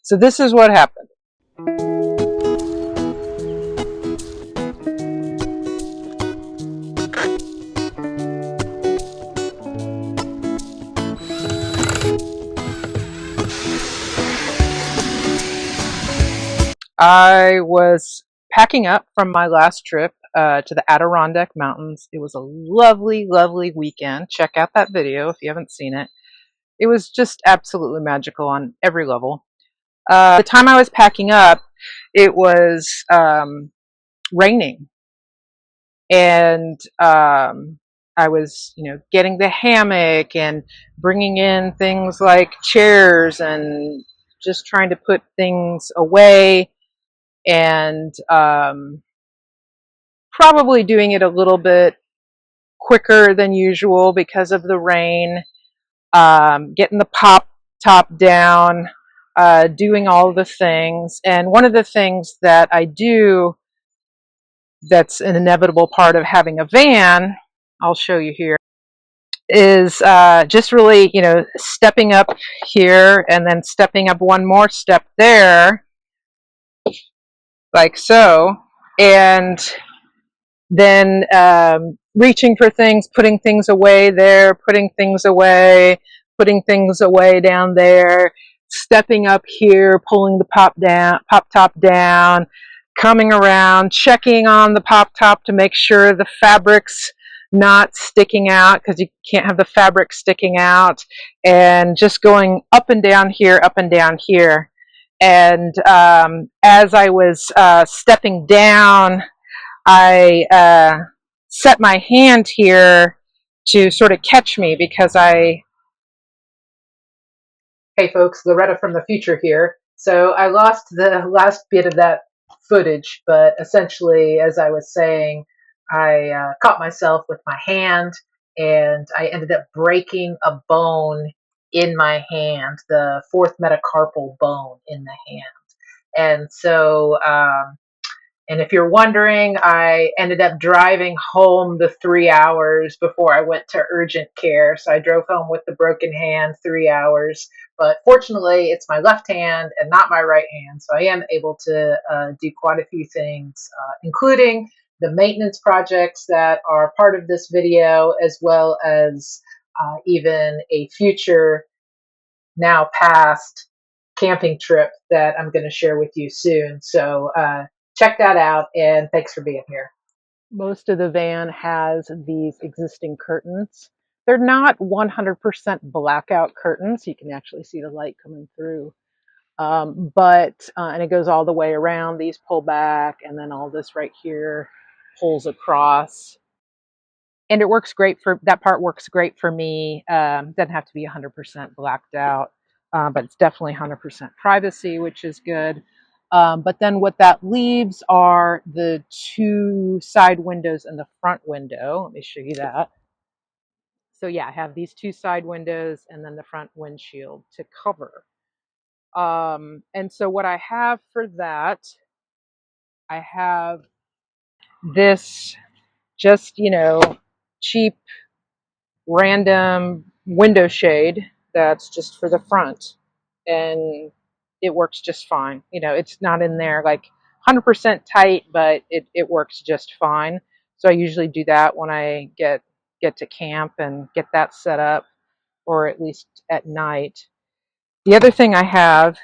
So this is what happened. I was packing up from my last trip to the Adirondack Mountains. It was a lovely, lovely weekend. Check out that video if you haven't seen it. It was just absolutely magical on every level. The time I was packing up, it was raining, and I was, getting the hammock and bringing in things like chairs and just trying to put things away, and probably doing it a little bit quicker than usual because of the rain. Getting the pop top down, doing all the things. And one of the things that I do that's an inevitable part of having a van, I'll show you here, is just really, stepping up here and then stepping up one more step there, like so, and then reaching for things, putting things away there, putting things away down there, stepping up here, pulling the pop top down, coming around, checking on the pop top to make sure the fabric's not sticking out, because you can't have the fabric sticking out, and just going up and down here, up and down here. And as I was stepping down, I set my hand here to sort of catch me, because hey folks, Loretta from the future here. So I lost the last bit of that footage, but essentially, as I was saying, I caught myself with my hand, and I ended up breaking a bone in my hand, the fourth metacarpal bone in the hand. And so, and if you're wondering, I ended up driving home the 3 hours before I went to urgent care. So I drove home with the broken hand 3 hours. But fortunately, it's my left hand and not my right hand. So I am able to do quite a few things, including the maintenance projects that are part of this video, as well as even a future, now past, camping trip that I'm going to share with you soon. So check that out, and thanks for being here. Most of the van has these existing curtains. They're not 100% blackout curtains. You can actually see the light coming through. And it goes all the way around. These pull back, and then all this right here pulls across. And it works great for, that part works great for me. Doesn't have to be 100% blacked out, but it's definitely 100% privacy, which is good. But then what that leaves are the two side windows and the front window. Let me show you that. So yeah, I have these two side windows and then the front windshield to cover. And so what I have for that, I have this just, cheap random window shade that's just for the front, and it works just fine. It's not in there like 100% tight, but it works just fine. So I usually do that when I get to camp and get that set up, or at least at night. The other thing I have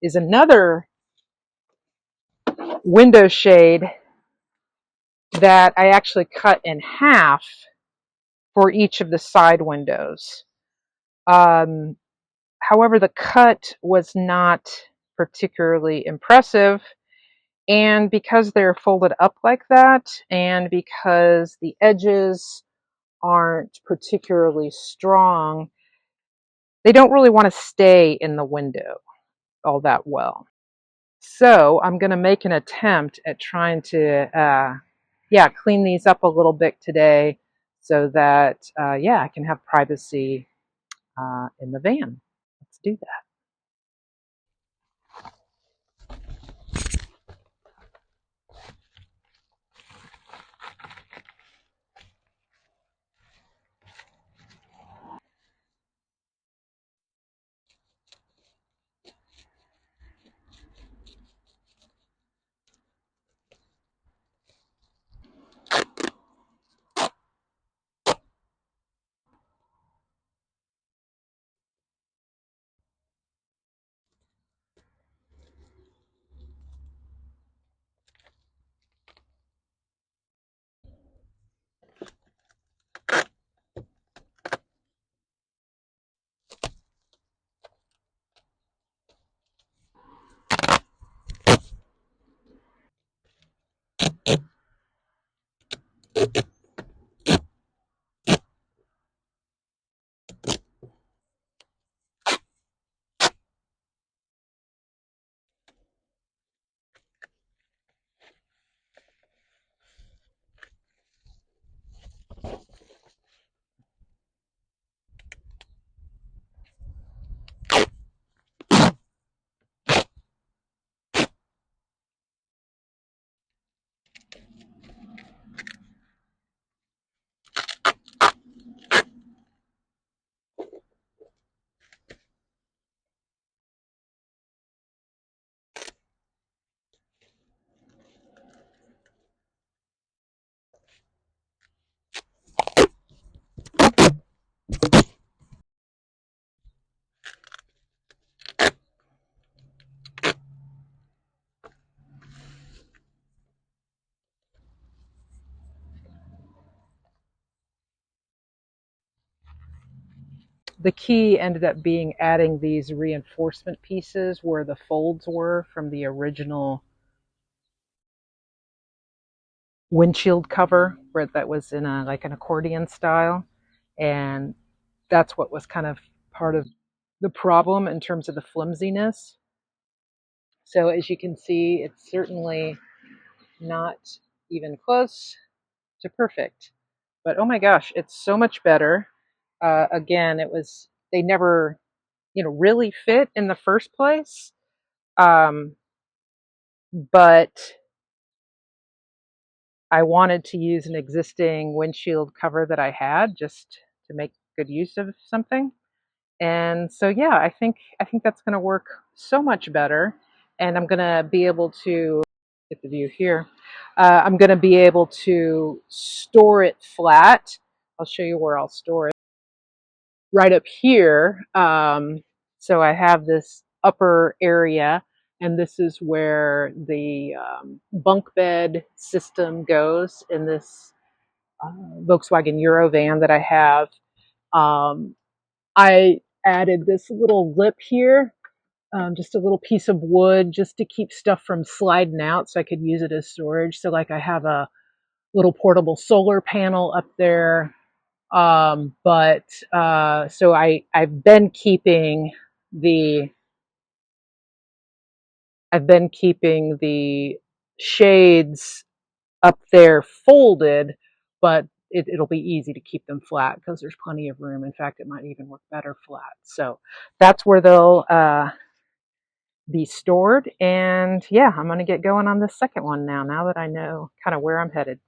is another window shade that I actually cut in half for each of the side windows. However, the cut was not particularly impressive, and because they're folded up like that, and because the edges aren't particularly strong, they don't really want to stay in the window all that well. So I'm going to make an attempt at trying to, clean these up a little bit today, so that, I can have privacy in the van. Let's do that. the key ended up being adding these reinforcement pieces where the folds were from the original windshield cover, where that was in a like an accordion style, and that's what was kind of part of the problem in terms of the flimsiness. So as you can see, it's certainly not even close to perfect, but oh my gosh, it's so much better. Again, it was, they never, really fit in the first place. Um, but I wanted to use an existing windshield cover that I had just to make good use of something. And so yeah, I think that's going to work so much better, and I'm going to be able to get the view here. I'm going to be able to store it flat. I'll show you where I'll store it. Right up here. So I have this upper area, and this is where the bunk bed system goes in this Volkswagen Eurovan that I have. Um, I added this little lip here, just a little piece of wood just to keep stuff from sliding out so I could use it as storage. So like I have a little portable solar panel up there. But so I've been keeping the shades up there folded, but it'll be easy to keep them flat because there's plenty of room. In fact, it might even work better flat. So that's where they'll be stored. And yeah, I'm going to get going on this second one now that I know kind of where I'm headed.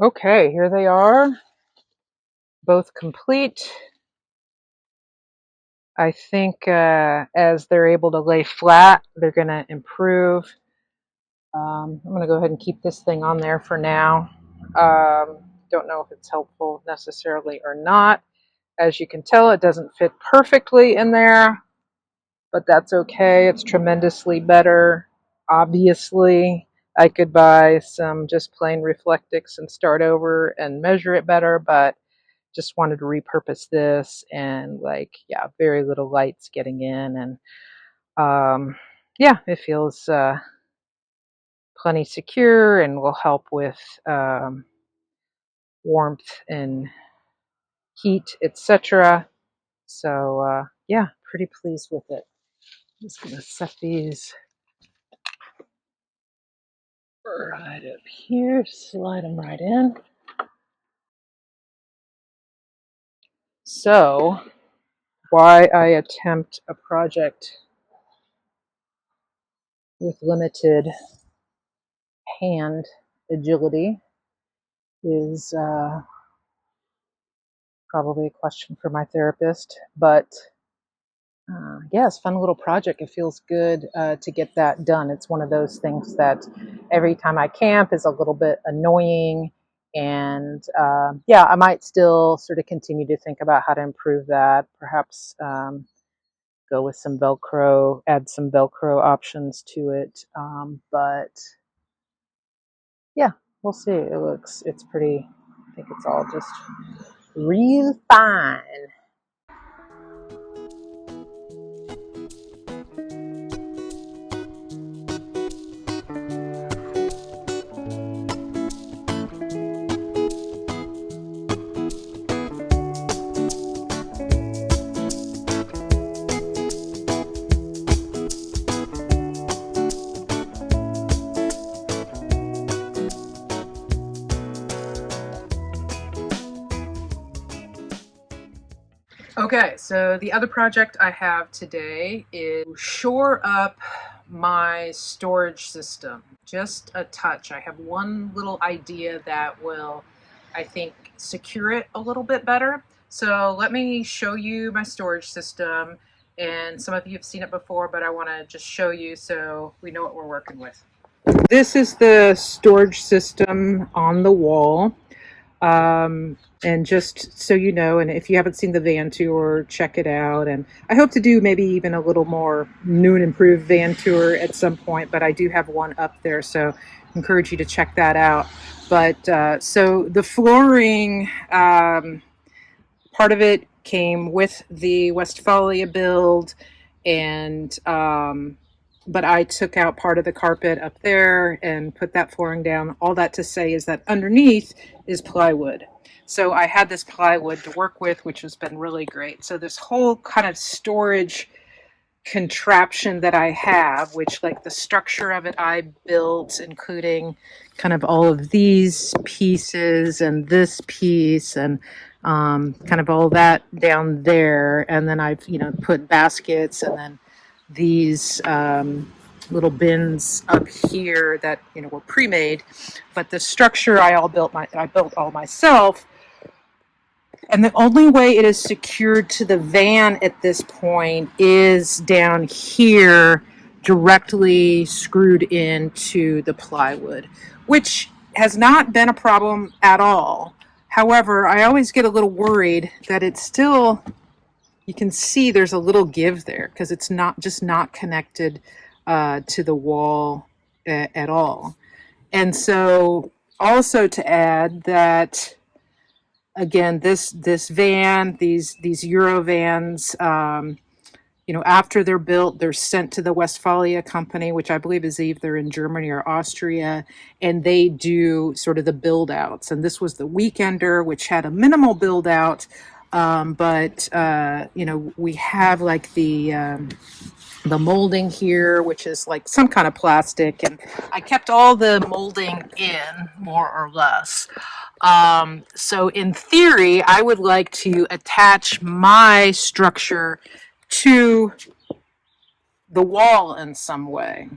Okay, here they are, both complete. I think as they're able to lay flat, they're going to improve. I'm going to go ahead and keep this thing on there for now. Don't know if it's helpful necessarily or not. As you can tell, it doesn't fit perfectly in there, but that's okay. It's tremendously better. Obviously, I could buy some just plain Reflectix and start over and measure it better, but just wanted to repurpose this, and yeah, very little light's getting in, and yeah, it feels plenty secure and will help with warmth and heat, etc. So yeah, pretty pleased with it. I'm just gonna set these right up here, slide them right in. So why I attempt a project with limited hand agility is probably a question for my therapist, but yeah, it's a fun little project. It feels good to get that done. It's one of those things that every time I camp is a little bit annoying, and yeah, I might still sort of continue to think about how to improve that. Perhaps go with some Velcro, add some Velcro options to it. But yeah, we'll see. It's pretty, I think it's all just real fine. Okay, so the other project I have today is shore up my storage system. Just a touch. I have one little idea that will, I think, secure it a little bit better. So let me show you my storage system. And some of you have seen it before, but I want to just show you so we know what we're working with. This is the storage system on the wall. And just so you know, and if you haven't seen the van tour, check it out. And I hope to do maybe even a little more new and improved van tour at some point, but I do have one up there, so I encourage you to check that out. But so the flooring, part of it came with the Westfalia build, and but I took out part of the carpet up there and put that flooring down. All that to say is that underneath is plywood. So I had this plywood to work with, which has been really great. So this whole kind of storage contraption that I have, which like the structure of it I built, including kind of all of these pieces and this piece and kind of all that down there. And then I've, put baskets and then these little bins up here that, were pre-made. But the structure I built all myself. And the only way it is secured to the van at this point is down here, directly screwed into the plywood, which has not been a problem at all. However, I always get a little worried that it's still, you can see there's a little give there because it's not connected to the wall at all. And so also to add that, again, this van, these Euro vans, after they're built, they're sent to the Westfalia company, which I believe is either in Germany or Austria, and they do sort of the build outs. And this was the Weekender, which had a minimal build out, but we have like the molding here, which is like some kind of plastic, and I kept all the molding in, more or less. So in theory, I would like to attach my structure to the wall in some way.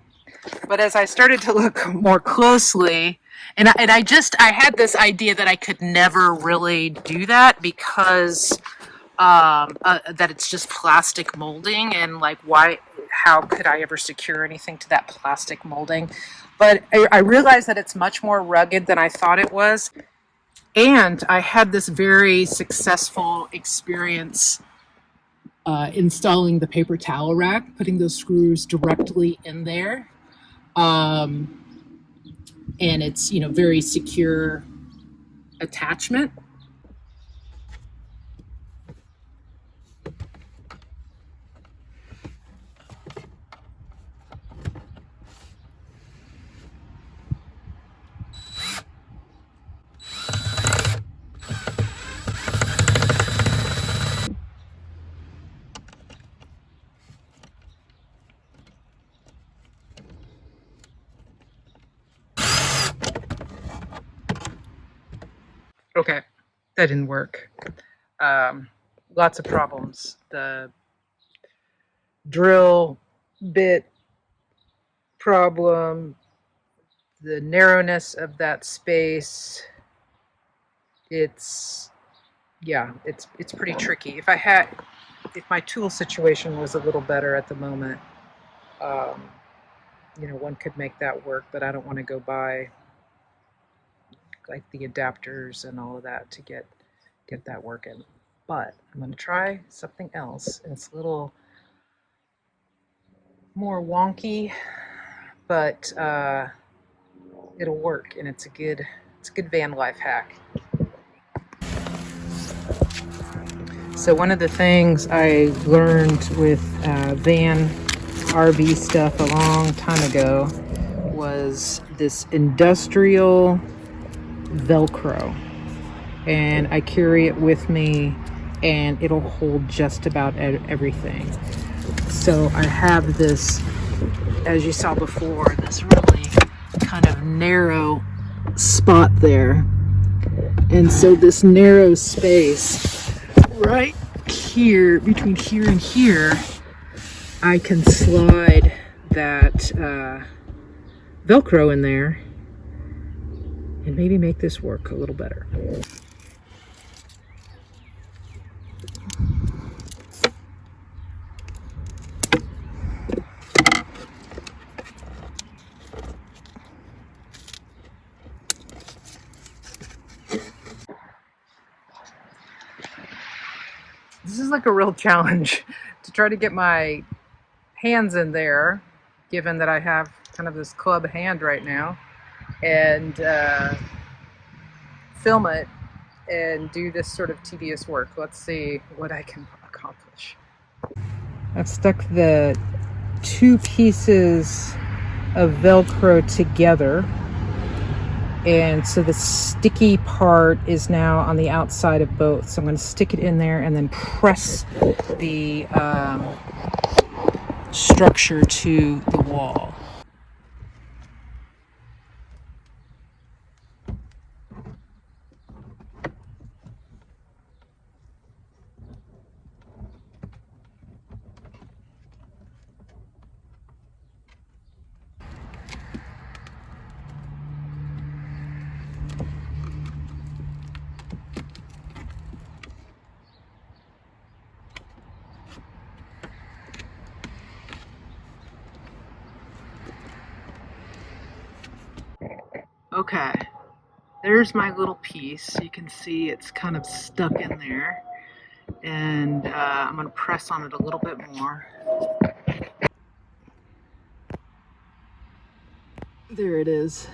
But as I started to look more closely, and I had this idea that I could never really do that because that it's just plastic molding, and like, how could I ever secure anything to that plastic molding? But I realized that it's much more rugged than I thought it was. And I had this very successful experience installing the paper towel rack, putting those screws directly in there. And it's, very secure attachment. Okay, that didn't work. Lots of problems. The drill bit problem, the narrowness of that space. It's pretty tricky. If my tool situation was a little better at the moment, one could make that work, but I don't want to go buy like the adapters and all of that to get that working. But I'm going to try something else. It's a little more wonky, but it'll work, and it's a good van life hack. So one of the things I learned with van RV stuff a long time ago was this industrial Velcro, and I carry it with me, and it'll hold just about everything. So I have this, as you saw before, this really kind of narrow spot there, and so this narrow space right here, between here and here, I can slide that Velcro in there and maybe make this work a little better. This is like a real challenge to try to get my hands in there, given that I have kind of this club hand right now, and film it and do this sort of tedious work. Let's see what I can accomplish. I've stuck the two pieces of Velcro together, and so the sticky part is now on the outside of both. So I'm going to stick it in there and then press the structure to the wall. Okay, there's my little piece. You can see it's kind of stuck in there, and I'm going to press on it a little bit more. There it is.